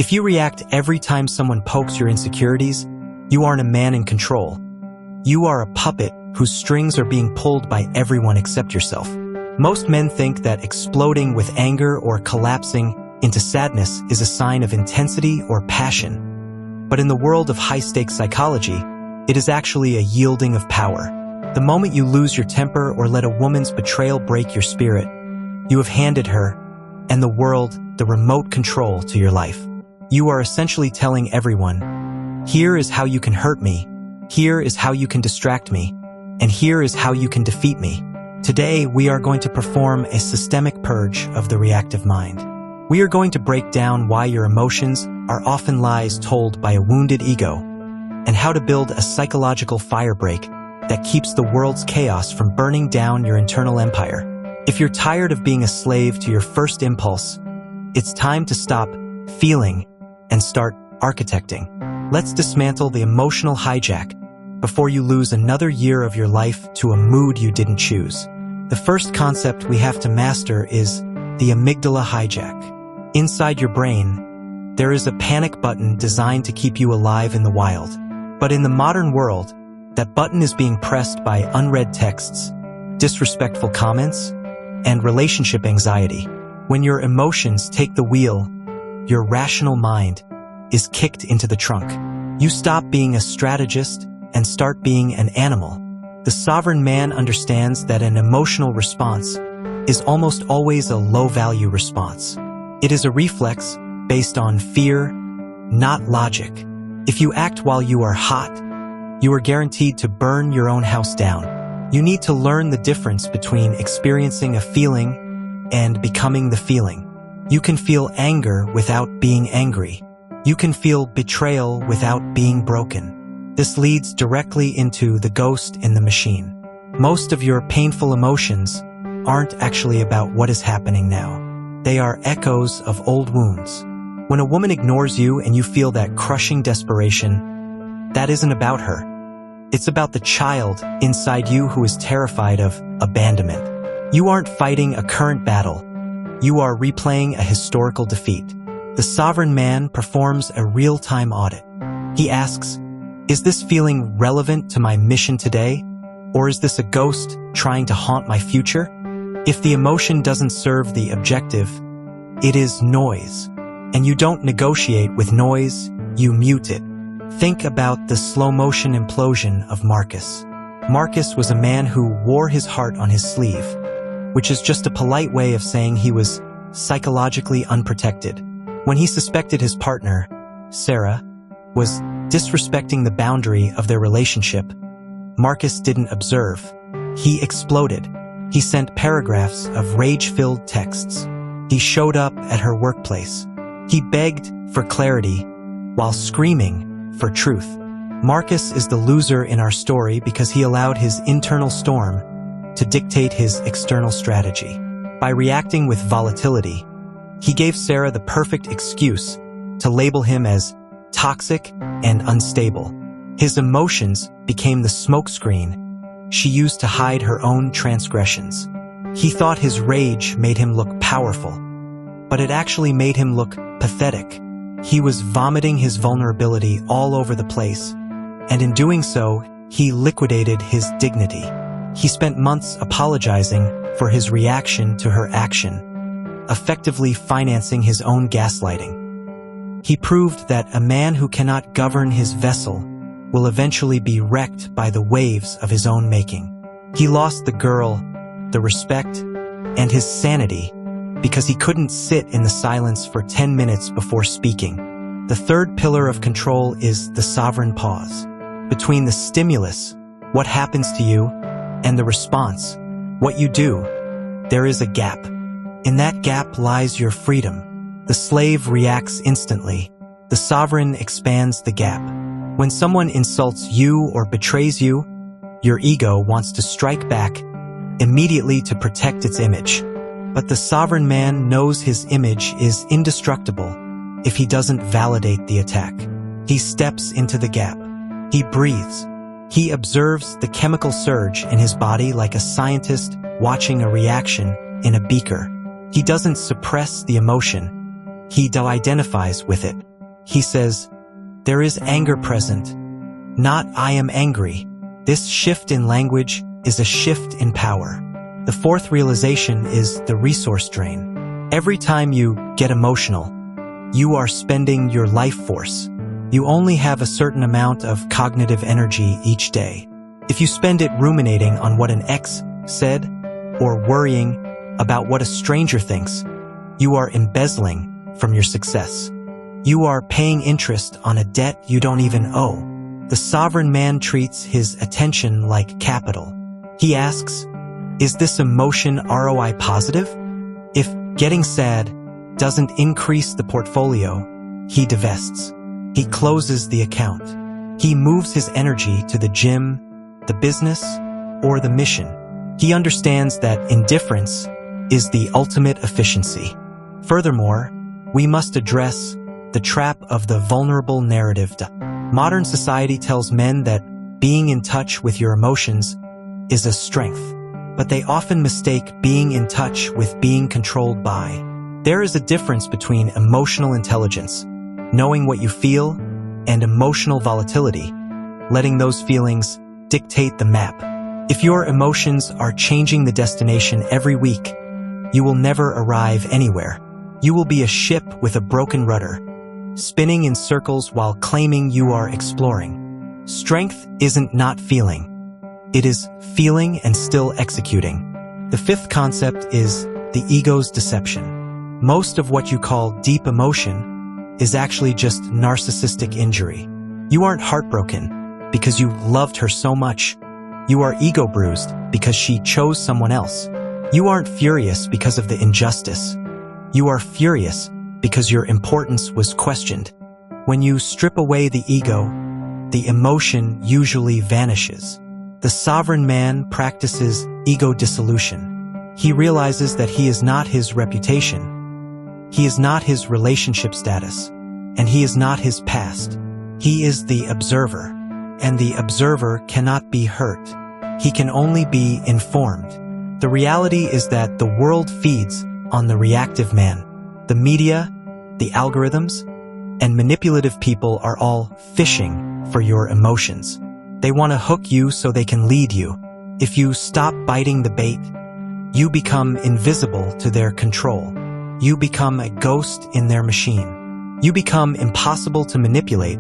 If you react every time someone pokes your insecurities, you aren't a man in control. You are a puppet whose strings are being pulled by everyone except yourself. Most men think that exploding with anger or collapsing into sadness is a sign of intensity or passion. But in the world of high-stakes psychology, it is actually a yielding of power. The moment you lose your temper or let a woman's betrayal break your spirit, you have handed her, and the world, the remote control to your life. You are essentially telling everyone, here is how you can hurt me, here is how you can distract me, and here is how you can defeat me. Today, we are going to perform a systemic purge of the reactive mind. We are going to break down why your emotions are often lies told by a wounded ego, and how to build a psychological firebreak that keeps the world's chaos from burning down your internal empire. If you're tired of being a slave to your first impulse, it's time to stop feeling and start architecting. Let's dismantle the emotional hijack before you lose another year of your life to a mood you didn't choose. The first concept we have to master is the amygdala hijack. Inside your brain, there is a panic button designed to keep you alive in the wild. But in the modern world, that button is being pressed by unread texts, disrespectful comments, and relationship anxiety. When your emotions take the wheel, your rational mind is kicked into the trunk. You stop being a strategist and start being an animal. The sovereign man understands that an emotional response is almost always a low-value response. It is a reflex based on fear, not logic. If you act while you are hot, you are guaranteed to burn your own house down. You need to learn the difference between experiencing a feeling and becoming the feeling. You can feel anger without being angry. You can feel betrayal without being broken. This leads directly into the ghost in the machine. Most of your painful emotions aren't actually about what is happening now. They are echoes of old wounds. When a woman ignores you and you feel that crushing desperation, that isn't about her. It's about the child inside you who is terrified of abandonment. You aren't fighting a current battle. You are replaying a historical defeat. The sovereign man performs a real-time audit. He asks, is this feeling relevant to my mission today? Or is this a ghost trying to haunt my future? If the emotion doesn't serve the objective, it is noise. And you don't negotiate with noise, you mute it. Think about the slow-motion implosion of Marcus. Marcus was a man who wore his heart on his sleeve, which is just a polite way of saying he was psychologically unprotected. When he suspected his partner, Sarah, was disrespecting the boundary of their relationship, Marcus didn't observe. He exploded. He sent paragraphs of rage-filled texts. He showed up at her workplace. He begged for clarity while screaming for truth. Marcus is the loser in our story because he allowed his internal storm to dictate his external strategy. By reacting with volatility, he gave Sarah the perfect excuse to label him as toxic and unstable. His emotions became the smokescreen she used to hide her own transgressions. He thought his rage made him look powerful, but it actually made him look pathetic. He was vomiting his vulnerability all over the place, and in doing so, he liquidated his dignity. He spent months apologizing for his reaction to her action, effectively financing his own gaslighting. He proved that a man who cannot govern his vessel will eventually be wrecked by the waves of his own making. He lost the girl, the respect, and his sanity because he couldn't sit in the silence for 10 minutes before speaking. The third pillar of control is the sovereign pause. Between the stimulus, what happens to you, and the response, what you do, there is a gap. In that gap lies your freedom. The slave reacts instantly. The sovereign expands the gap. When someone insults you or betrays you, your ego wants to strike back immediately to protect its image. But the sovereign man knows his image is indestructible if he doesn't validate the attack. He steps into the gap. He breathes. He observes the chemical surge in his body like a scientist watching a reaction in a beaker. He doesn't suppress the emotion. He identifies with it. He says, "There is anger present, not I am angry." This shift in language is a shift in power. The fourth realization is the resource drain. Every time you get emotional, you are spending your life force. You only have a certain amount of cognitive energy each day. If you spend it ruminating on what an ex said or worrying about what a stranger thinks, you are embezzling from your success. You are paying interest on a debt you don't even owe. The sovereign man treats his attention like capital. He asks, is this emotion ROI positive? If getting sad doesn't increase the portfolio, he divests. He closes the account. He moves his energy to the gym, the business, or the mission. He understands that indifference is the ultimate efficiency. Furthermore, we must address the trap of the vulnerable narrative. Modern society tells men that being in touch with your emotions is a strength, but they often mistake being in touch with being controlled by. There is a difference between emotional intelligence, knowing what you feel, and emotional volatility, letting those feelings dictate the map. If your emotions are changing the destination every week, you will never arrive anywhere. You will be a ship with a broken rudder, spinning in circles while claiming you are exploring. Strength isn't not feeling. It is feeling and still executing. The fifth concept is the ego's deception. Most of what you call deep emotion is actually just narcissistic injury. You aren't heartbroken because you loved her so much. You are ego bruised because she chose someone else. You aren't furious because of the injustice. You are furious because your importance was questioned. When you strip away the ego, the emotion usually vanishes. The sovereign man practices ego dissolution. He realizes that he is not his reputation. He is not his relationship status, and he is not his past. He is the observer, and the observer cannot be hurt. He can only be informed. The reality is that the world feeds on the reactive man. The media, the algorithms, and manipulative people are all fishing for your emotions. They want to hook you so they can lead you. If you stop biting the bait, you become invisible to their control. You become a ghost in their machine. You become impossible to manipulate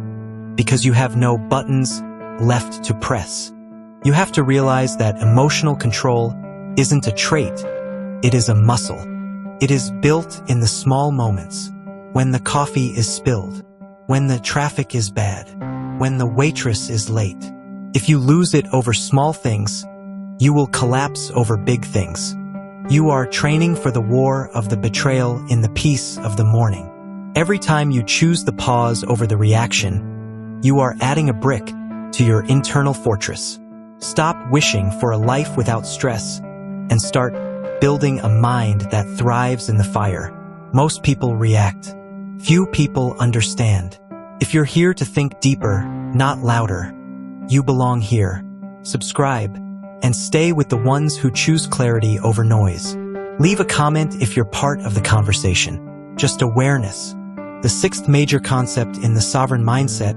because you have no buttons left to press. You have to realize that emotional control isn't a trait, it is a muscle. It is built in the small moments, when the coffee is spilled, when the traffic is bad, when the waitress is late. If you lose it over small things, you will collapse over big things. You are training for the war of the betrayal in the peace of the morning. Every time you choose the pause over the reaction, you are adding a brick to your internal fortress. Stop wishing for a life without stress and start building a mind that thrives in the fire. Most people react. Few people understand. If you're here to think deeper, not louder, you belong here. Subscribe and stay with the ones who choose clarity over noise. Leave a comment if you're part of the conversation. Just awareness. The sixth major concept in the sovereign mindset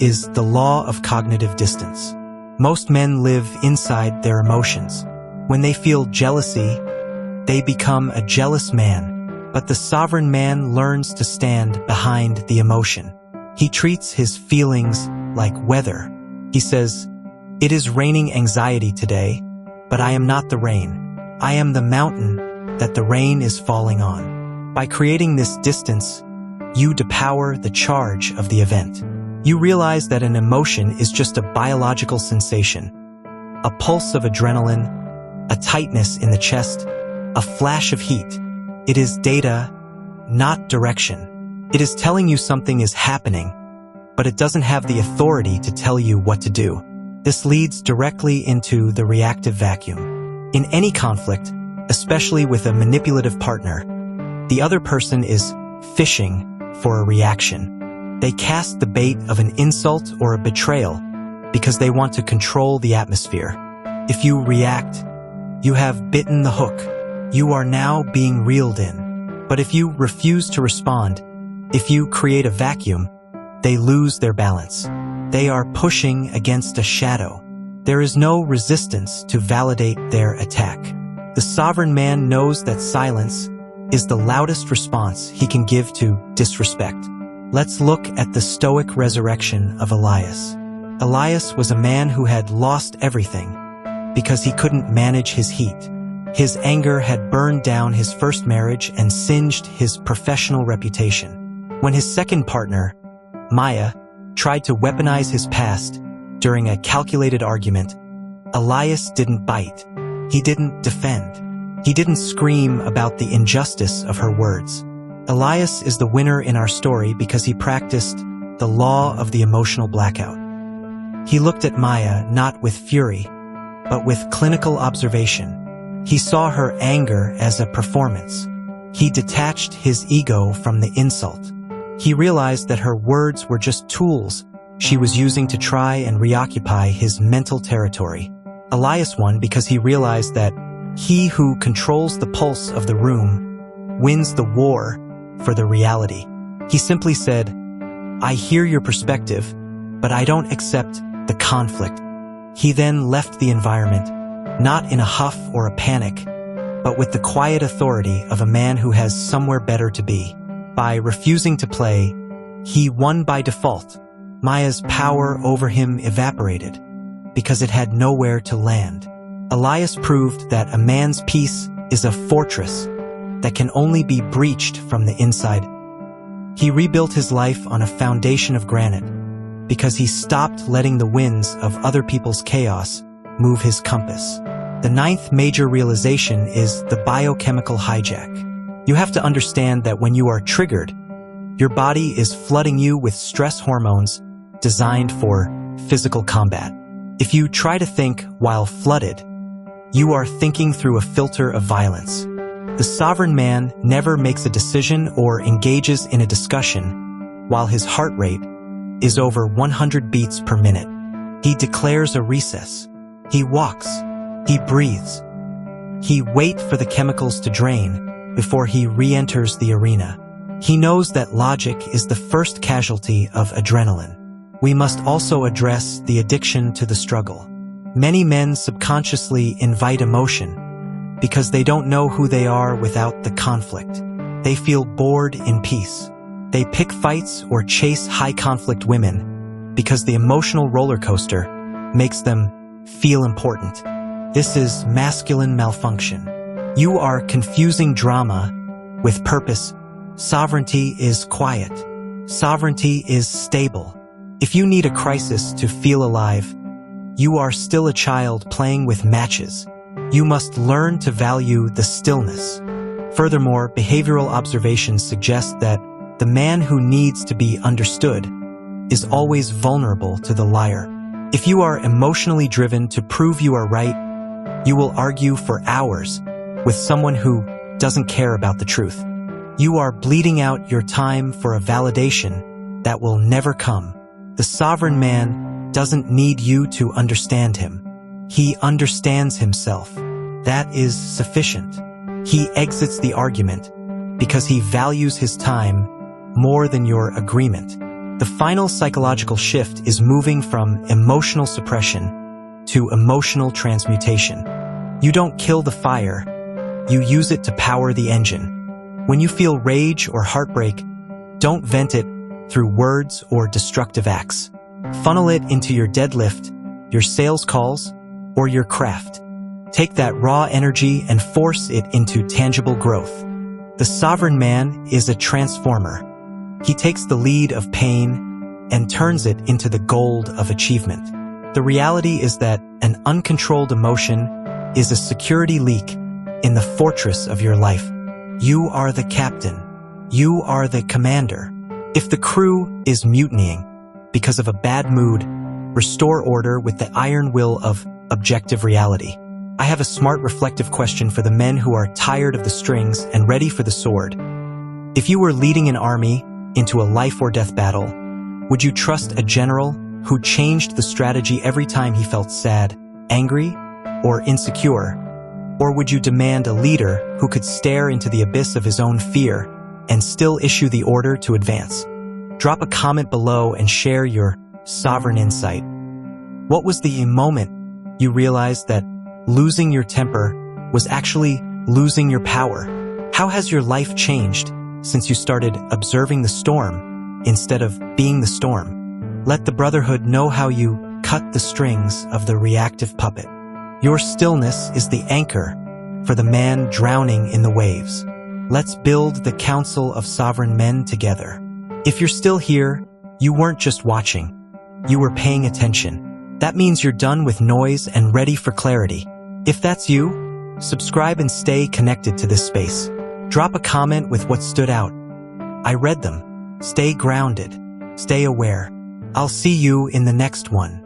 is the law of cognitive distance. Most men live inside their emotions. When they feel jealousy, they become a jealous man. But the sovereign man learns to stand behind the emotion. He treats his feelings like weather. He says, "It is raining anxiety today, but I am not the rain. I am the mountain that the rain is falling on." By creating this distance, you depower the charge of the event. You realize that an emotion is just a biological sensation, a pulse of adrenaline, a tightness in the chest, a flash of heat. It is data, not direction. It is telling you something is happening, but it doesn't have the authority to tell you what to do. This leads directly into the reactive vacuum. In any conflict, especially with a manipulative partner, the other person is fishing for a reaction. They cast the bait of an insult or a betrayal because they want to control the atmosphere. If you react, you have bitten the hook. You are now being reeled in. But if you refuse to respond, If you create a vacuum, they lose their balance. They are pushing against a shadow. There is no resistance to validate their attack. The sovereign man knows that silence is the loudest response he can give to disrespect. Let's look at the stoic resurrection of Elias. Elias was a man who had lost everything because he couldn't manage his heat. His anger had burned down his first marriage and singed his professional reputation. When his second partner, Maya, tried to weaponize his past during a calculated argument, Elias didn't bite. He didn't defend. He didn't scream about the injustice of her words. Elias is the winner in our story because he practiced the law of the emotional blackout. He looked at Maya not with fury, but with clinical observation. He saw her anger as a performance. He detached his ego from the insult. He realized that her words were just tools she was using to try and reoccupy his mental territory. Elias won because he realized that he who controls the pulse of the room wins the war for the reality. He simply said, "I hear your perspective, but I don't accept the conflict." He then left the environment, not in a huff or a panic, but with the quiet authority of a man who has somewhere better to be. By refusing to play, he won by default. Maya's power over him evaporated because it had nowhere to land. Elias proved that a man's peace is a fortress that can only be breached from the inside. He rebuilt his life on a foundation of granite because he stopped letting the winds of other people's chaos move his compass. The ninth major realization is the biochemical hijack. You have to understand that when you are triggered, your body is flooding you with stress hormones designed for physical combat. If you try to think while flooded, you are thinking through a filter of violence. The sovereign man never makes a decision or engages in a discussion while his heart rate is over 100 beats per minute. He declares a recess. He walks. He breathes. He waits for the chemicals to drain before he re-enters the arena. He knows that logic is the first casualty of adrenaline. We must also address the addiction to the struggle. Many men subconsciously invite emotion because they don't know who they are without the conflict. They feel bored in peace. They pick fights or chase high-conflict women because the emotional roller coaster makes them feel important. This is masculine malfunction. You are confusing drama with purpose. Sovereignty is quiet. Sovereignty is stable. If you need a crisis to feel alive, you are still a child playing with matches. You must learn to value the stillness. Furthermore, behavioral observations suggest that the man who needs to be understood is always vulnerable to the liar. If you are emotionally driven to prove you are right, you will argue for hours with someone who doesn't care about the truth. You are bleeding out your time for a validation that will never come. The sovereign man doesn't need you to understand him. He understands himself. That is sufficient. He exits the argument because he values his time more than your agreement. The final psychological shift is moving from emotional suppression to emotional transmutation. You don't kill the fire, you use it to power the engine. When you feel rage or heartbreak, don't vent it through words or destructive acts. Funnel it into your deadlift, your sales calls, or your craft. Take that raw energy and force it into tangible growth. The sovereign man is a transformer. He takes the lead of pain and turns it into the gold of achievement. The reality is that an uncontrolled emotion is a security leak in the fortress of your life. You are the captain. You are the commander. If the crew is mutinying because of a bad mood, restore order with the iron will of objective reality. I have a smart, reflective question for the men who are tired of the strings and ready for the sword. If you were leading an army into a life or death battle, would you trust a general who changed the strategy every time he felt sad, angry, or insecure? Or would you demand a leader who could stare into the abyss of his own fear and still issue the order to advance? Drop a comment below and share your sovereign insight. What was the moment you realized that losing your temper was actually losing your power? How has your life changed since you started observing the storm instead of being the storm? Let the Brotherhood know how you cut the strings of the reactive puppet. Your stillness is the anchor for the man drowning in the waves. Let's build the Council of Sovereign Men together. If you're still here, you weren't just watching. You were paying attention. That means you're done with noise and ready for clarity. If that's you, subscribe and stay connected to this space. Drop a comment with what stood out. I read them. Stay grounded. Stay aware. I'll see you in the next one.